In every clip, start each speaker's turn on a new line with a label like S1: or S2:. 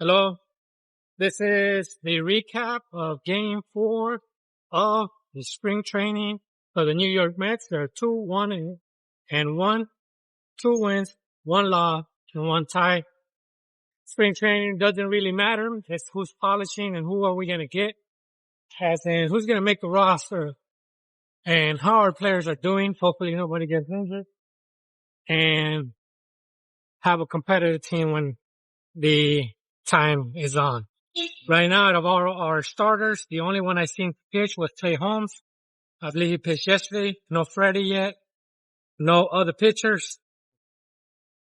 S1: Hello, this is the recap of Game 4 of the spring training for the New York Mets. They're 2-1 and 1, 2 wins, 1 loss, and 1 tie. Spring training doesn't really matter. It's who's polishing and who are we going to get, as in who's going to make the roster and how our players are doing. Hopefully nobody gets injured and have a competitive team when the time is on. Right now, out of all our starters, the only one I seen pitch was Clay Holmes. I believe he pitched yesterday. No Freddie yet. No other pitchers.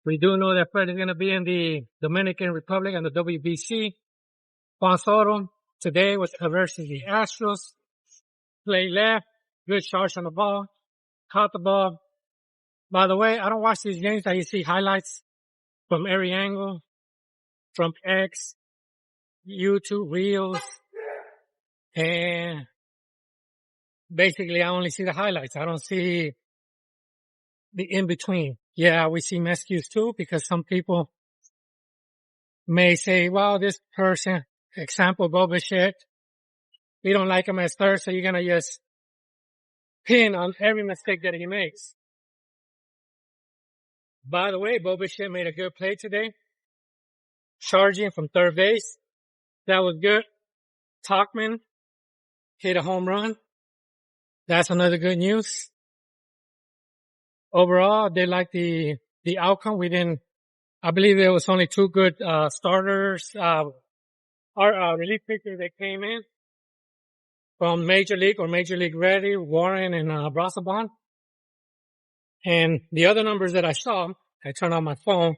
S1: We do know that Freddie's going to be in the Dominican Republic and the WBC. Juan Soto today was versus the Astros. Play left. Good shots on the ball. Caught the ball. By the way, I don't watch these games. I see highlights from every angle, from X, YouTube, Reels, and basically I only see the highlights. I don't see the in-between. Yeah, we see miscues too, because some people may say, well, this person, example, Bichete, we don't like him as third, so you're going to just pin on every mistake that he makes. By the way, Bichete made a good play today, charging from third base. That was good. Tauchman hit a home run. That's another good news. Overall, they like the outcome. I believe there was only 2 good, starters, our relief pitchers that came in from Major League or Major League Ready, Warren and, Brosabon. And the other numbers that I saw, I turned on my phone.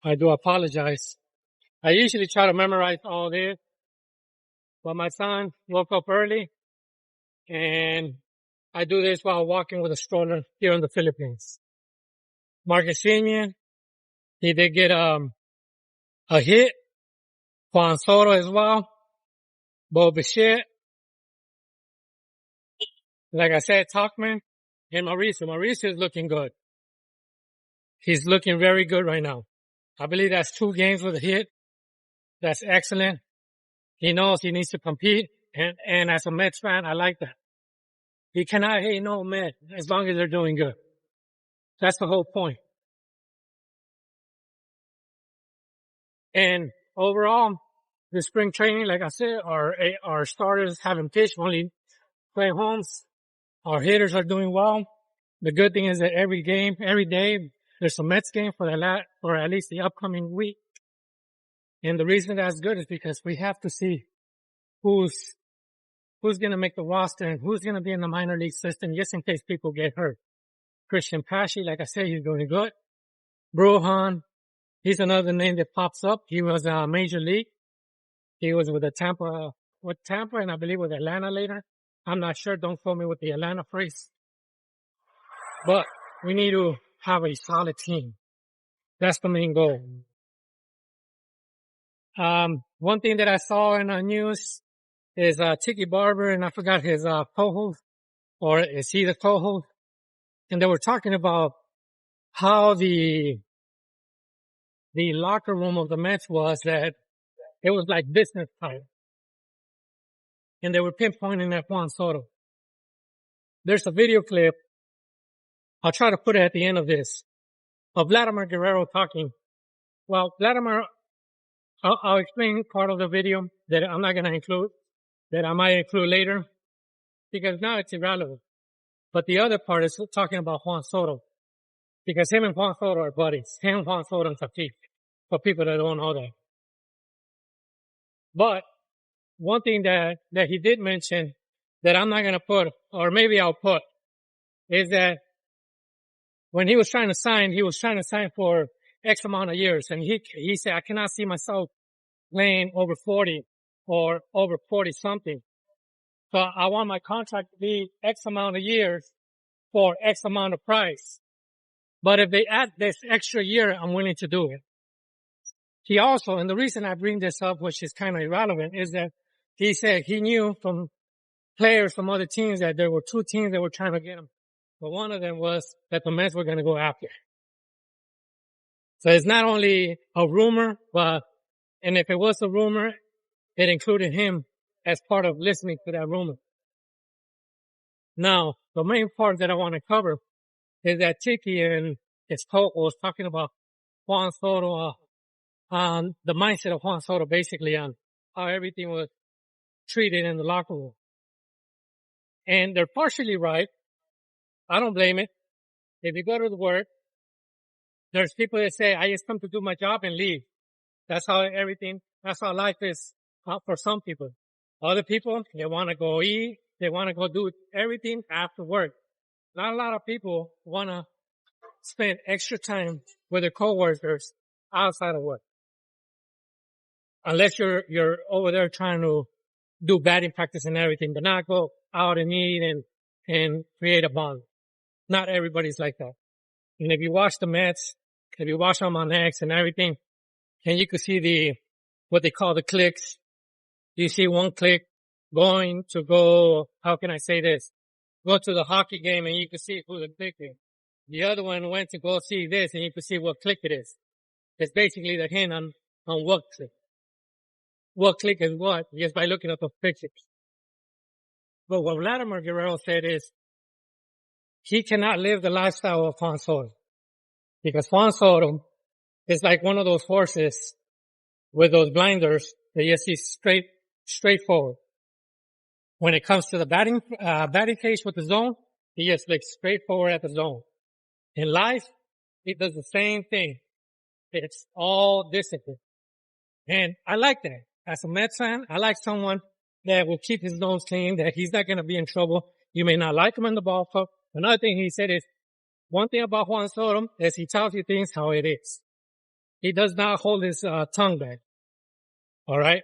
S1: I do apologize. I usually try to memorize all this, but my son woke up early and I do this while walking with a stroller here in the Philippines. Semien, he did get, a hit. Juan Soto as well. Bichete. Like I said, Tauchman and Mauricio. Mauricio is looking good. He's looking very good right now. I believe that's 2 games with a hit. That's excellent. He knows he needs to compete. And as a Mets fan, I like that. He cannot hate no Mets as long as they're doing good. That's the whole point. And overall, the spring training, like I said, our starters haven't pitched, only Clay Holmes. Our hitters are doing well. The good thing is that every day, there's a Mets game for at least the upcoming week. And the reason that's good is because we have to see who's going to make the roster and who's going to be in the minor league system just in case people get hurt. Christian Pache, like I said, he's doing good. Bruhan, he's another name that pops up. He was Major League. He was with Tampa, and I believe with Atlanta later. I'm not sure. Don't quote me with the Atlanta phrase. But we need to have a solid team. That's the main goal. One thing that I saw in the news is Tiki Barber, and I forgot his co-host, or is he the co-host? And they were talking about how the locker room of the Mets was, that it was like business time. And they were pinpointing at Juan Soto. There's a video clip. I'll try to put it at the end of this, of Vladimir Guerrero talking. Well, I'll explain part of the video that I'm not going to include, that I might include later, because now it's irrelevant. But the other part is talking about Juan Soto, because him and Juan Soto are buddies. Him, Juan Soto, and Tatis, for people that don't know that. But one thing that he did mention that I'm not going to put, or maybe I'll put, is that when he was trying to sign for X amount of years. And he said, I cannot see myself playing over 40 or over 40 something. So I want my contract to be X amount of years for X amount of price. But if they add this extra year, I'm willing to do it. He also, and the reason I bring this up, which is kind of irrelevant, is that he said he knew from players from other teams that there were 2 teams that were trying to get him. But one of them was that the Mets were going to go after. So it's not only a rumor, and if it was a rumor, it included him as part of listening to that rumor. Now, the main part that I want to cover is that Tiki and his talk was talking about Juan Soto, on the mindset of Juan Soto, basically on how everything was treated in the locker room. And they're partially right. I don't blame it. If you go to the work, there's people that say, I just come to do my job and leave. That's how life is for some people. Other people, they want to go eat. They want to go do everything after work. Not a lot of people want to spend extra time with their coworkers outside of work. Unless you're over there trying to do batting practice and everything, but not go out and eat and create a bond. Not everybody's like that. And if you watch the Mets, if you watch them on X and everything, and you could see what they call the clicks. You see one click going to go, how can I say this? Go to the hockey game and you can see who the click is. The other one went to go see this and you can see what click it is. It's basically the hint on what click. What click is what, just by looking at the pictures. But what Vladimir Guerrero said is, he cannot live the lifestyle of Juan Soto. Because Juan Soto is like one of those horses with those blinders that you see straight forward. When it comes to the batting cage with the zone, he just looks straight forward at the zone. In life, he does the same thing. It's all discipline. And I like that. As a Mets fan, I like someone that will keep his nose clean, that he's not going to be in trouble. You may not like him in the ballpark. Another thing he said is, one thing about Juan Soto is he tells you things how it is. He does not hold his tongue back. All right?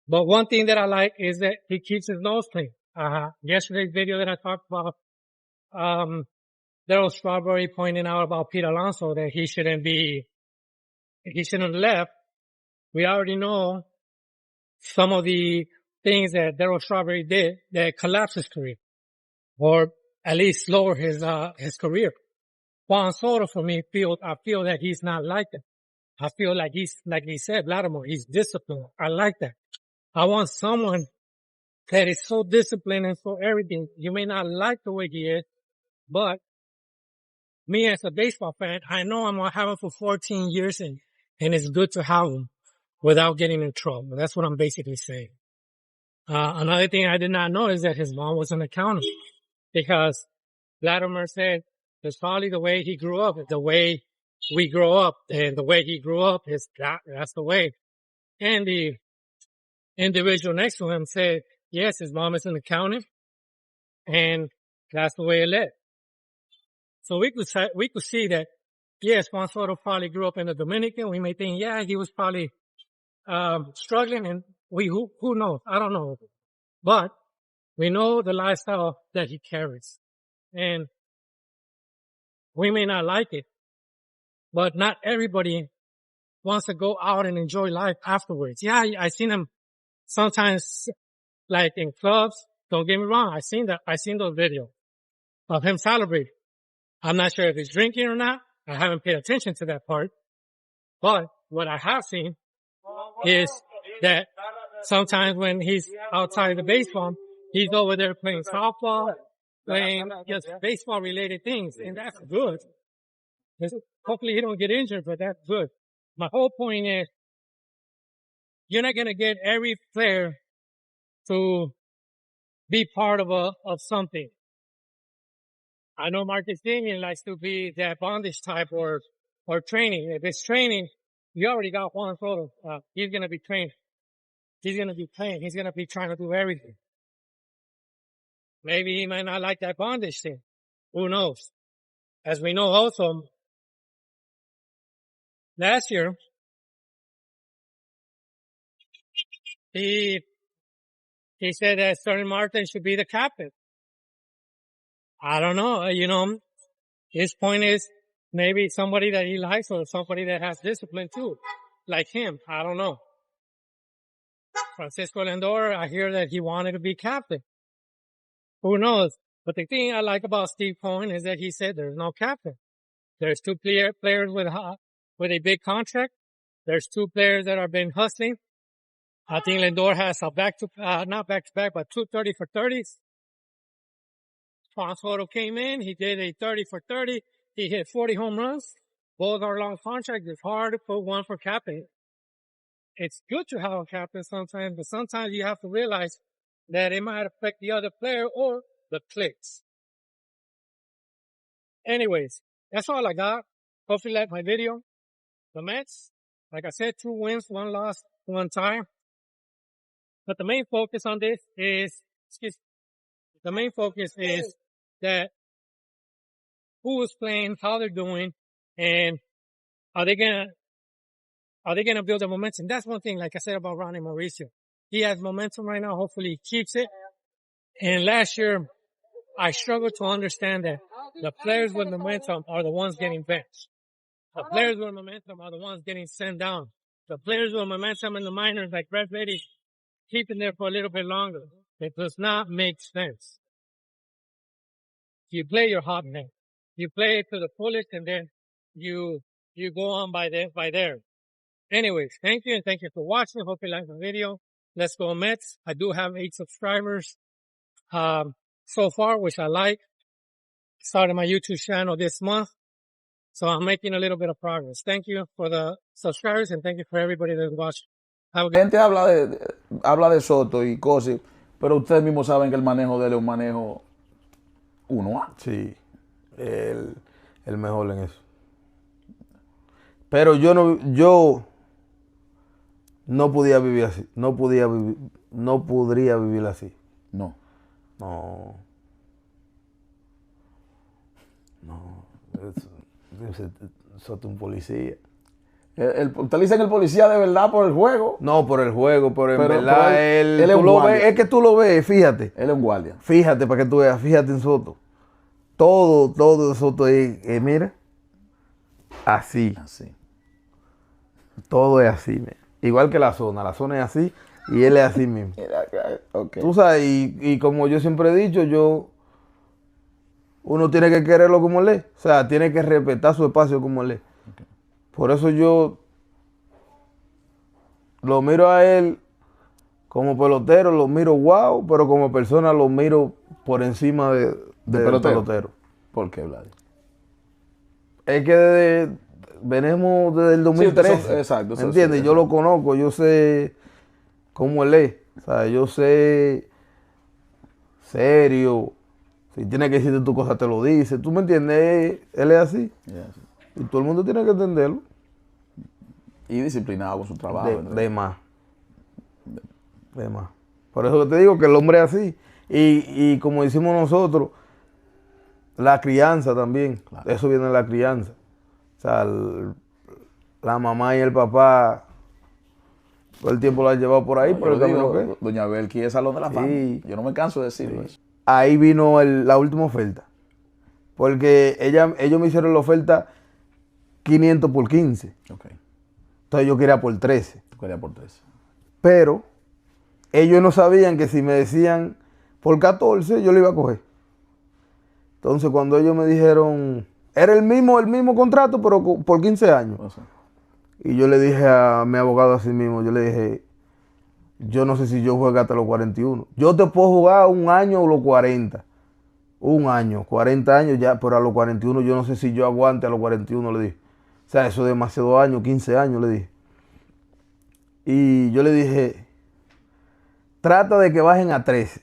S1: But one thing that I like is that he keeps his nose clean. Yesterday's video that I talked about, Daryl Strawberry pointing out about Pete Alonso that he shouldn't have left. We already know some of the things that Daryl Strawberry did that collapsed his career, or at least lower his career. Juan Soto, for me, I feel that he's not like that. I feel like like he said, Vladimir, he's disciplined. I like that. I want someone that is so disciplined and so everything. You may not like the way he is, but me as a baseball fan, I know I'm going to have him for 14 years and it's good to have him without getting in trouble. That's what I'm basically saying. Another thing I did not know is that his mom was an accountant, because Vladimir said it's probably the way he grew up, the way we grow up, and the way he grew up that's the way. And the individual next to him said, yes, his mom is an accountant, and that's the way it led. So we could see that, yes, Juan Soto probably grew up in the Dominican. We may think, yeah, he was probably struggling, and who knows? I don't know. But we know the lifestyle that he carries. And we may not like it, but not everybody wants to go out and enjoy life afterwards. Yeah, I seen him sometimes, like in clubs. Don't get me wrong. I seen those videos of him celebrating. I'm not sure if he's drinking or not. I haven't paid attention to that part. But what I have seen is that sometimes when he's outside the baseball, he's over there playing softball, playing just baseball related things. And that's good. Hopefully he don't get injured, but that's good. My whole point is, you're not going to get every player to be part of something. I know Marcus Semien likes to be that bondage type or training. If it's training, you already got Juan Soto. He's going to be trained. He's going to be playing. He's going to be trying to do everything. Maybe he might not like that bondage thing. Who knows? As we know also, last year, he said that Sterling Martin should be the captain. I don't know. His point is maybe somebody that he likes or somebody that has discipline too, like him. I don't know. Francisco Lindor, I hear that he wanted to be captain. Who knows? But the thing I like about Steve Cohen is that he said there's no captain. There's two players with with a big contract. There's two players that have been hustling. I think Lindor has a not back-to-back, but 2 30 for 30s. Soto came in. He did a 30 for 30. He hit 40 home runs. Both are long contracts. It's hard to put one for captain. It's good to have a captain sometimes, but sometimes you have to realize that it might affect the other player or the clicks. Anyways, that's all I got. Hopefully you like my video. The Mets, like I said, 2 wins, 1 loss, 1 tie. But the main focus on this is, that who is playing, how they're doing, and are they gonna build a momentum? That's one thing, like I said about Ronnie Mauricio. He has momentum right now. Hopefully he keeps it. And last year, I struggled to understand that the players with momentum are the ones getting benched. The players with momentum are the ones getting sent down. The players with momentum in the minors, like Brett Beatty, keeping there for a little bit longer. It does not make sense. You play your hot hand. You play it to the fullest, and then you go on by there. Anyways, thank you, and thank you for watching. Hope you liked the video. Let's go Mets. I do have 8 subscribers so far, which I like. Started my YouTube channel this month, so I'm making a little bit of progress. Thank you for the subscribers, and thank you for everybody that watched.
S2: La gente habla de Soto y cosas, pero ustedes mismos saben que el manejo de él es un manejo 1A.
S3: Sí, el mejor en eso. Pero yo no podía vivir así. No podría vivir así.
S2: No.
S3: Soto un policía.
S2: Usted le dicen el policía de verdad por el juego.
S3: No por el juego, pero en verdad
S2: él es un
S3: guardia. Es que tú lo ves, fíjate.
S2: Él es un guardia.
S3: Fíjate para que tú veas, fíjate en Soto. Todo Soto es, mira, así. Todo es así, mira. Igual que la zona es así y él es así mismo.
S2: Okay.
S3: Tú sabes, y como yo siempre he dicho, uno tiene que quererlo como él es. O sea, tiene que respetar su espacio como él es. Okay. Por eso yo lo miro a él como pelotero, lo miro wow, pero como persona lo miro por encima del pelotero.
S2: ¿Por qué, Vlad?
S3: Es que venimos desde el 2013.
S2: Sí, exacto.
S3: ¿Me entiendes? Yo lo conozco, yo sé cómo él es. O sea, yo sé serio. Si tiene que decirte tu cosa, te lo dice. ¿Tú me entiendes? Él es así.
S2: Yes.
S3: Y todo el mundo tiene que entenderlo.
S2: Y disciplinado con su trabajo.
S3: De más. Por eso que te digo que el hombre es así. Y como decimos nosotros, la crianza también. Claro. Eso viene de la crianza. O sea, la mamá y el papá todo el tiempo lo han llevado por ahí.
S2: No, pero digo, doña Belki es Salón de la Fama. Sí. Yo no me canso de decirlo eso.
S3: Ahí vino la última oferta. Porque ellos me hicieron la oferta 500 por 15.
S2: Okay.
S3: Entonces yo quería por 13.
S2: Tú querías por 13.
S3: Pero ellos no sabían que si me decían por 14, yo lo iba a coger. Entonces cuando ellos me dijeron, era el mismo contrato, pero por 15 años. O sea. Y yo le dije a mi abogado así mismo, yo le dije, yo no sé si yo juego hasta los 41. Yo te puedo jugar un año o los 40. Un año, 40 años ya, pero a los 41 yo no sé si yo aguante a los 41, le dije. O sea, eso es demasiado años, 15 años, le dije. Y yo le dije, trata de que bajen a 13.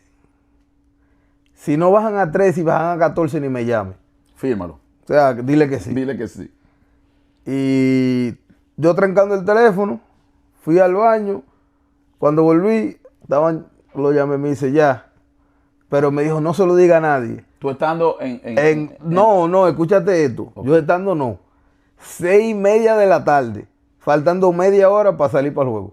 S3: Si no bajan a 13 y bajan a 14, ni me llame.
S2: Fírmalo.
S3: O sea, dile que sí.
S2: Dile que sí.
S3: Y yo trancando el teléfono, fui al baño. Cuando volví, lo llamé, me dice ya. Pero me dijo, no se lo diga a nadie.
S2: Tú estando
S3: No, escúchate esto. Okay. Yo estando 6:30 de la tarde. Faltando media hora para salir para el juego.